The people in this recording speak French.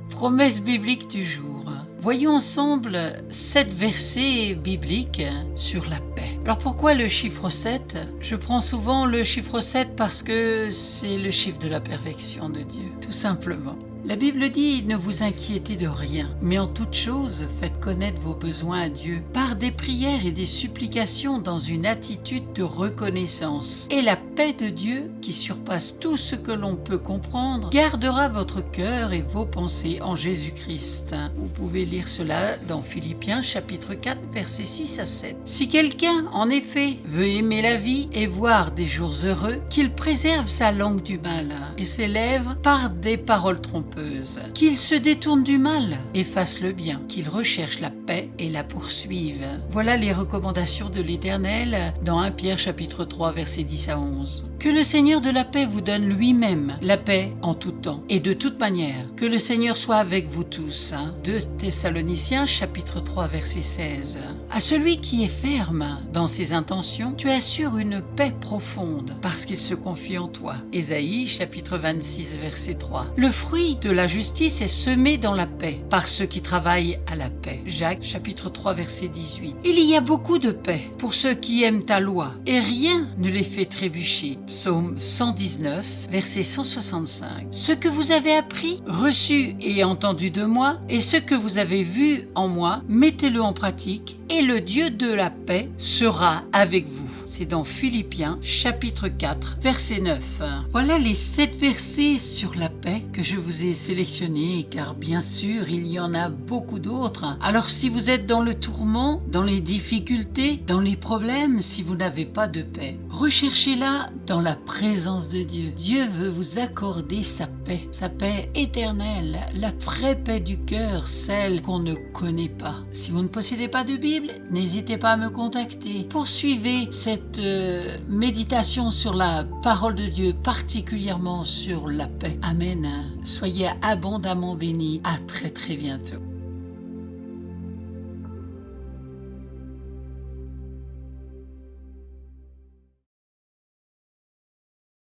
Promesse biblique du jour. Voyons ensemble 7 versets bibliques sur la paix. Alors pourquoi le chiffre 7 ? Je prends souvent le chiffre 7 parce que c'est le chiffre de la perfection de Dieu, tout simplement. La Bible dit « Ne vous inquiétez de rien, mais en toute chose, faites connaître vos besoins à Dieu par des prières et des supplications dans une attitude de reconnaissance. Et la paix de Dieu, qui surpasse tout ce que l'on peut comprendre, gardera votre cœur et vos pensées en Jésus-Christ. » Vous pouvez lire cela dans Philippiens chapitre 4, versets 6 à 7. Si quelqu'un, en effet, veut aimer la vie et voir des jours heureux, qu'il préserve sa langue du mal et ses lèvres par des paroles trompeuses. Qu'il se détourne du mal et fasse le bien, qu'il recherche la paix et la poursuive. Voilà les recommandations de l'Éternel dans 1 Pierre chapitre 3 versets 10 à 11. Que le Seigneur de la paix vous donne lui-même la paix en tout temps et de toute manière. Que le Seigneur soit avec vous tous. 2 Thessaloniciens chapitre 3 verset 16. À celui qui est ferme dans ses intentions, tu assures une paix profonde parce qu'il se confie en toi. Ésaïe chapitre 26 verset 3. Le fruit de la justice est semé dans la paix par ceux qui travaillent à la paix. Jacques chapitre 3 verset 18. Il y a beaucoup de paix pour ceux qui aiment ta loi et rien ne les fait trébucher. Psaume 119 verset 165. Ce que vous avez appris, reçu et entendu de moi et ce que vous avez vu en moi, mettez-le en pratique et le Dieu de la paix sera avec vous. C'est dans Philippiens chapitre 4 verset 9. Voilà les 7 versets sur la paix que je vous ai sélectionnés car bien sûr il y en a beaucoup d'autres. Alors si vous êtes dans le tourment, dans les difficultés, dans les problèmes, si vous n'avez pas de paix, recherchez-la dans la présence de Dieu. Dieu veut vous accorder sa paix éternelle, la vraie paix du cœur, celle qu'on ne connaît pas. Si vous ne possédez pas de Bible, n'hésitez pas à me contacter. Poursuivez cette méditation sur la parole de Dieu, particulièrement sur la paix. Amen. Soyez abondamment bénis. À très très bientôt.